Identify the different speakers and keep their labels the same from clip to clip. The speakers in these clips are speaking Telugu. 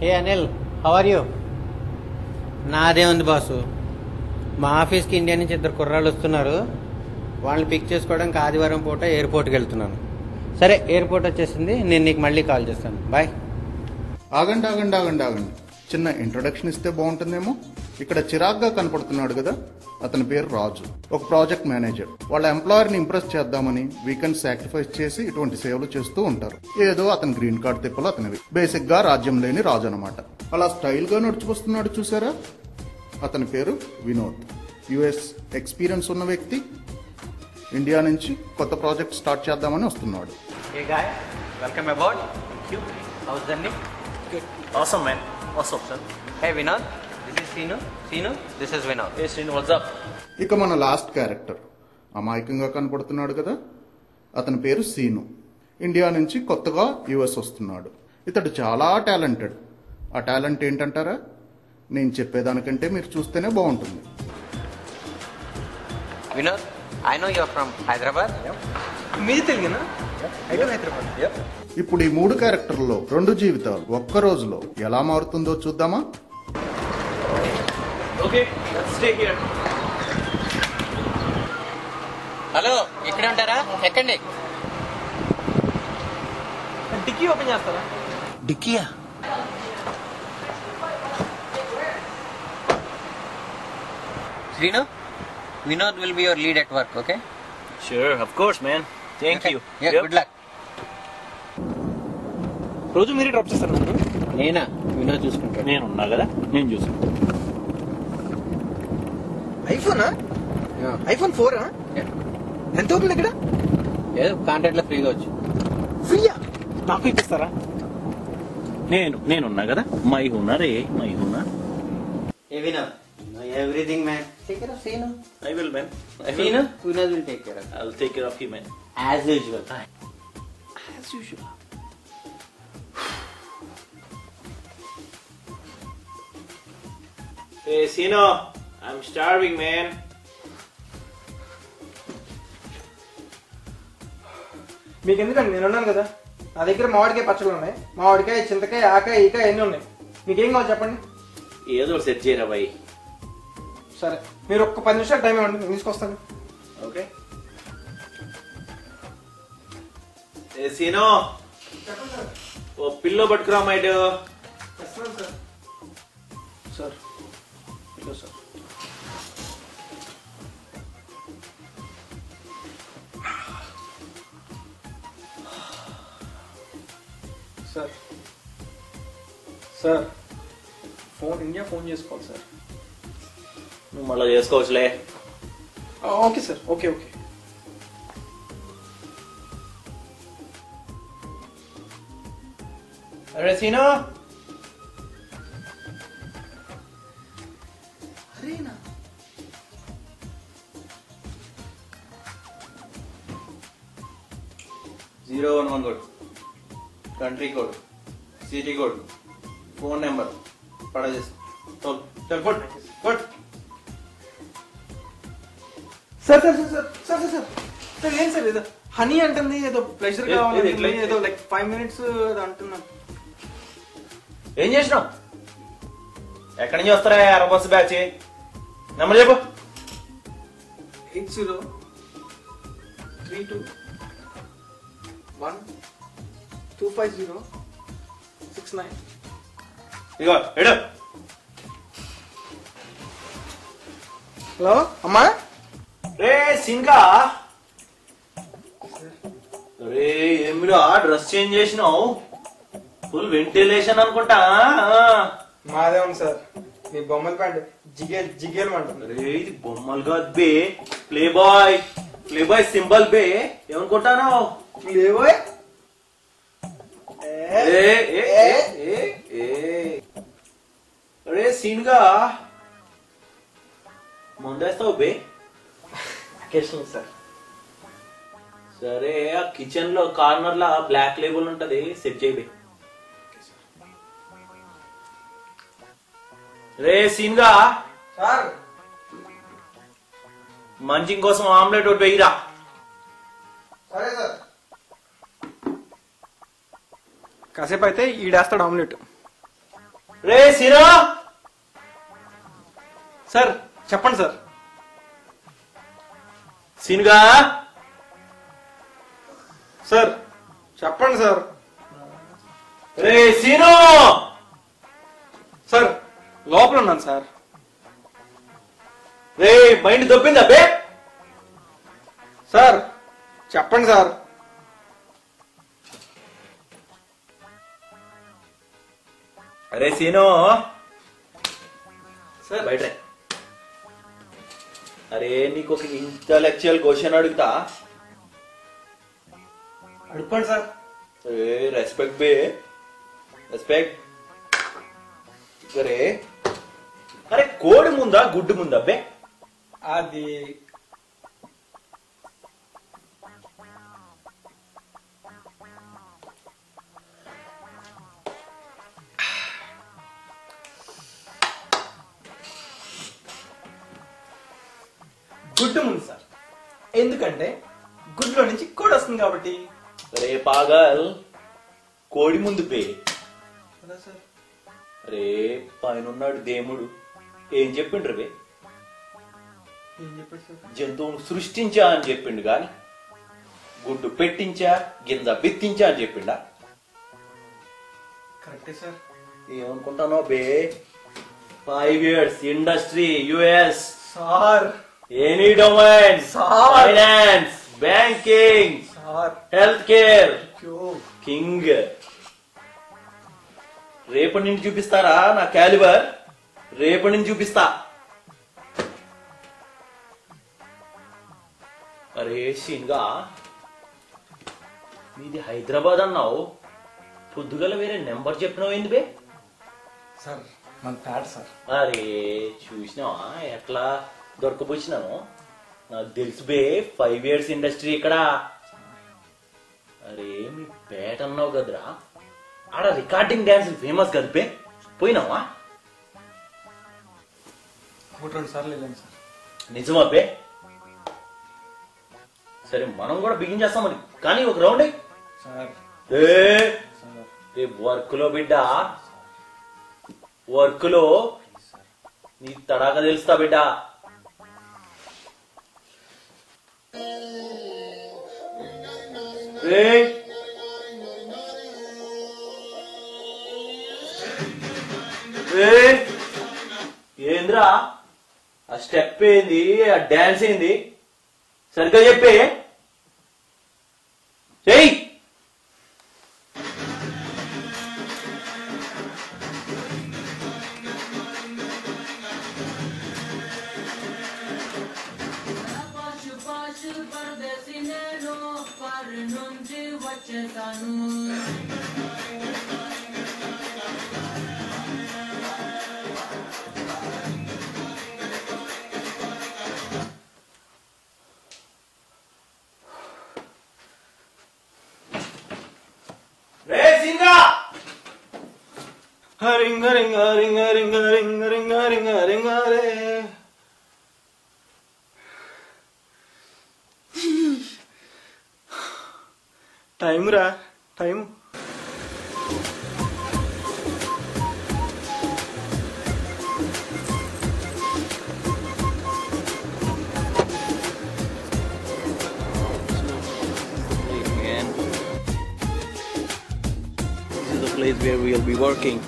Speaker 1: A Anil, how are you? నాదే ఉంది బాసు. మా ఆఫీస్కి ఇండియా నుంచి 2 కుర్రాళ్ళు వస్తున్నారు. వాళ్ళని పిక్ చేసుకోవడానికి ఆదివారం పూట ఎయిర్పోర్ట్కి వెళ్తున్నాను. సరే, ఎయిర్పోర్ట్ వచ్చేసింది, నేను నీకు మళ్ళీ కాల్ చేస్తాను. బాయ్.
Speaker 2: ఆగండి ఆగండి ఆగండి ఆగండి, చిన్న ఇంట్రొడక్షన్ ఇస్తే బాగుంటుందేమో. ఇక్కడ చిరాగ్గా కనపడుతున్నాడు కదా, అతని పేరు రాజు. ఒక ప్రాజెక్ట్ మేనేజర్. వాళ్ళ ఎంప్లాయర్ని ఇంప్రెస్ చేద్దామని వీకెండ్ సాక్రిఫైస్ చేసి ఇటువంటి సేవలు చేస్తూ ఉంటారు. ఏదో అతని గ్రీన్ కార్డ్ తిప్పలు అతనివి. బేసిక్ గా రాజ్యం లేని రాజు అనమాట. అలా స్టైల్ గా నడుచుకొస్తున్నాడు చూసారా, అతని పేరు వినోద్. యుఎస్ ఎక్స్పీరియన్స్ ఉన్న వ్యక్తి. ఇండియా నుంచి కొత్త ప్రాజెక్ట్ స్టార్ట్ చేద్దామని వస్తున్నాడు.
Speaker 1: Hey guys, welcome aboard. Thank you. How's the journey?
Speaker 3: Good. Awesome, man. What's up, sir?
Speaker 1: Hey Vinod, this is Seenu. Seenu, this is Vinod.
Speaker 3: Hey, Srini, what's up?
Speaker 2: ఇక మన లాస్ట్ క్యారెక్టర్ అమాయకంగా కనపడుతున్నాడు కదా, అతని పేరు సీను. ఇండియా నుంచి కొత్తగా యుఎస్ వస్తున్నాడు. ఇతడు చాలా టాలెంటెడ్. ఆ టాలెంట్ ఏంటంటారా? నేను చెప్పేదానికంటే మీరు చూస్తేనే బాగుంటుంది.
Speaker 1: Vinod, I know you're from Hyderabad.
Speaker 4: మీది తెలుగునా? I do Hyderabad.
Speaker 2: ఇప్పుడు ఈ 3 క్యారెక్టర్లలో 2 జీవితాలు ఒక్క రోజులో ఎలా మారుతుందో చూద్దామా?
Speaker 3: Okay, let's stay here.
Speaker 1: Hello, ఇక్కడే ఉంటారా? ఎక్కండి.
Speaker 4: డిక్కీ ఓపెన్ చేస్తారా?
Speaker 3: Dikia.
Speaker 1: Seenu, Vinod will be your lead at work, okay?
Speaker 3: Sure, of course, man. Thank
Speaker 1: Okay.
Speaker 3: you.
Speaker 1: Yeah, good luck.
Speaker 4: రోజు మీరే డ్రాప్ చేస్తారు నన్ను?
Speaker 1: నేనా? వినోద్ చూసుకుంటాను.
Speaker 3: నేను ఉన్నా కదా, నేను చూసుకుంటా.
Speaker 4: ఐఫోనా? ఐఫోన్ 4 ఎంత అవుతుంది ఇక్కడ?
Speaker 1: ఏదో కాంట్రాక్ట్ లో ఫ్రీగా వచ్చు.
Speaker 4: ఫ్రీయా? నాకు ఇప్పిస్తారా?
Speaker 3: నేనున్నా కదా, మై హూనా రే, మై హూనా.
Speaker 1: Hey Vinod, you know everything, man. Take care of Seenu.
Speaker 3: I will, man.
Speaker 1: Seenu, Vinod will take care of
Speaker 3: I'll take care of you, man.
Speaker 1: as usual.
Speaker 3: As usual. Hey, Sino, I'm starving, man.
Speaker 4: మీకు ఎందుకండి, నేను ఉన్నాను కదా. నా దగ్గర మామిడికాయ పచ్చళ్ళు ఉన్నాయి, మామిడికాయ, చింతకాయ, ఆకాయ, ఈకాయ ఎన్ని ఉన్నాయి. మీకేం కావాలి చెప్పండి.
Speaker 3: ఏదో సెట్ చేయరా బాయ్.
Speaker 4: సరే, మీరు ఒక్క 10 నిమిషాలు టైం ఇవ్వండి, నేను తీసుకొస్తాను.
Speaker 3: ఓకే. ఏ సీనో, ఓ పిల్లో పట్టుకురా మైట్.
Speaker 4: సార్ ఇదో sir. Sir sir India phone చేసుకోవాలి సార్.
Speaker 3: నువ్వు మళ్ళీ చేసుకోవచ్చులే.
Speaker 4: Okay sir, okay. అరే సీనా, అరేనా
Speaker 1: 011 code, country code, city code, phone number పడా చేసి చల్ ఫోన్ ఫోన్.
Speaker 4: సార్ ఏం సార్ ఏదో హనీ అంటుంది, ఏదో ప్లెజర్ కావాలి, ఏదో లైక్ 5 minutes అది అంటున్నాను.
Speaker 3: ఏం చేసినావు? ఎక్కడి నుంచి వస్తారా అరబస్ బ్యాచ్? నెంబర్ చెప్పు.
Speaker 4: 8032125069.
Speaker 3: ఇగో ఎడు.
Speaker 4: హలో అమ్మా.
Speaker 3: రే సింకా, రే ఏమిరా డ్రెస్ చేంజ్ చేసినావు? ఫుల్ వెంటిలేషన్ అనుకుంటా.
Speaker 4: మాదే ఉంది సార్, మీ బొమ్మల ప్యాంట్ జిగేలు అంటుంది.
Speaker 3: రే ఇది బొమ్మలు కాదు బే, ప్లే బాయ్ సింబల్ బే. ఏమనుకుంటాను?
Speaker 4: లేవోయ్.
Speaker 3: రే సీన్గా ముందేస్తావు బే.
Speaker 4: సార్
Speaker 3: సరే, ఆ కిచెన్ లో కార్నర్ లా బ్లాక్ లేబుల్ ఉంటది, సెట్ చేయి. రే సీన్గా
Speaker 4: సార్,
Speaker 3: మంచింగ్ కోసం ఆమ్లెట్ ఒకటి వెయ్యిరా.
Speaker 4: సరే సార్. కాసేపు అయితే ఈడేస్తాడు ఆమ్లెట్.
Speaker 3: రే సీనా
Speaker 4: సార్ చెప్పండి సార్.
Speaker 3: సీనుగా
Speaker 4: సార్ చెప్పండి సార్.
Speaker 3: రే సీను
Speaker 4: సార్ లోపల ఉన్నాను సార్.
Speaker 3: రే మైండ్ దొబ్బిందా బే?
Speaker 4: సార్ చెప్పండి సార్.
Speaker 3: అరే సీను
Speaker 4: సార్
Speaker 3: బయట రా. అరే నీకు ఒక ఇంటలెక్చువల్ క్వశ్చన్ అడుగుతా.
Speaker 4: అడుక్కోండి సార్.
Speaker 3: రెస్పెక్ట్ బే, రెస్పెక్ట్. అరే అరే కోడి ముందా గుడ్డు ముందా బే?
Speaker 4: అది గుడ్డు ముందు సార్. ఎందుకంటే గుడ్లో నుంచి కోడి వస్తుంది కాబట్టి.
Speaker 3: రే పాగల్, కోడి ముందు బే.
Speaker 4: కదా సార్.
Speaker 3: రే పైనున్నాడు దేవుడు ఏం చెప్పిండ్రు బే?
Speaker 4: ఏం చెప్పాడు సార్?
Speaker 3: జంతువును సృష్టించా అని చెప్పిండు గాని గుడ్డు పెట్టించా గింజ విత్తించా అని చెప్పిండా?
Speaker 4: కరెక్టే సార్.
Speaker 3: ఏమనుకుంటానో బే? 5 years industry, US,
Speaker 4: sir
Speaker 3: any domain,
Speaker 4: sir.
Speaker 3: Finance, banking,
Speaker 4: sir
Speaker 3: health care,
Speaker 4: అయ్యో.
Speaker 3: కింగ్. రేపటి నుంచి చూపిస్తారా నా క్యాలిబర్? రేపటి నుంచి చూపిస్తా. అరే షీన్గా, మీది హైదరాబాద్ అన్నావు, పొద్దుగల వేరే నెంబర్ చెప్పినావు ఏంది బే?
Speaker 4: సార్ మన ప్యాడ్ సార్.
Speaker 3: అరే చూసినావా ఎట్లా దొరకబోచ్చినాను? నాకు తెలుసు బే, 5 years ఇండస్ట్రీ ఇక్కడ. అరే మీ పేట అన్నావు కదరా, ఆడ రికార్డింగ్ డాన్స్ ఫేమస్ కదా బే, పోయినావా?
Speaker 4: 1-2 సార్లు వెళ్ళాను సార్.
Speaker 3: నిజమా బే? సరే మనం కూడా బిగిన్ చేస్తాం మరి, కానీ ఒక రౌండ్
Speaker 4: సార్
Speaker 3: రేపు వర్క్ లో బిడ్డ, వర్క్ లో నీ తడాక తెలుస్తా బిడ్డ. ఏంద్రా ఆ స్టెప్ ఏంది, ఆ డాన్స్ ఏంది, సరిగ్గా చెప్పే. చెయ్యి.
Speaker 4: రింగ రింగ రింగ రింగ రింగ రింగ రింగ రింగ రే. టైం రా time.
Speaker 3: This is the place where we will be working.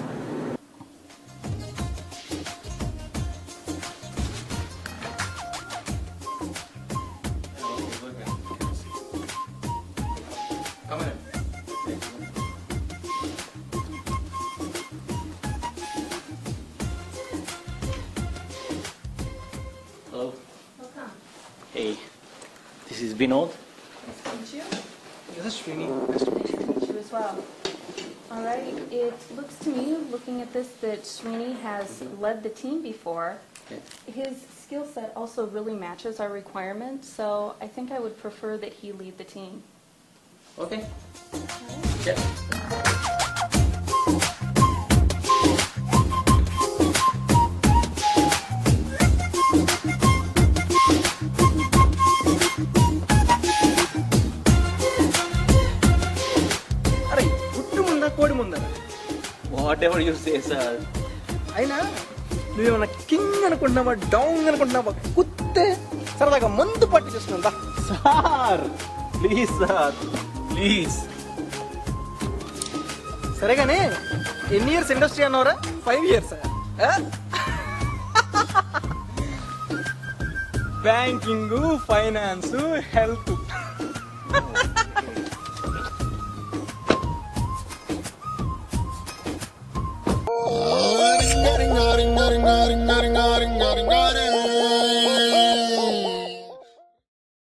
Speaker 3: Hello.
Speaker 5: Welcome.
Speaker 3: Hey, this is Vinod.
Speaker 5: Thank you.
Speaker 4: This is Srini.
Speaker 5: Nice to meet you as well. All right. It looks to me, looking at this, that Srini has led the team before. His skill set also really matches our requirements, so I think I would prefer that he lead the team.
Speaker 3: Okay. Yeah.
Speaker 4: అరే గుట్టు ముందా కోడి ముందా?
Speaker 3: Whatever you say, sir.
Speaker 4: అయినా నువ్వేమన్నా కింగ్ అనుకుంటున్నావా డౌన్ అనుకుంటున్నావా కుత్తే సరదాగా మందు పట్టి చేస్తున్నా
Speaker 3: సార్ ప్లీజ్ సార్ ప్లీజ్.
Speaker 4: సరే కానీ ఎన్ని ఇయర్స్ ఇండస్ట్రీ అన్నవరా? 5 years. Banking, finance, health.
Speaker 6: Ring, ring, ring, ring, ring, ring, ring, ring, ring, ring, ring, ring, ring, ring.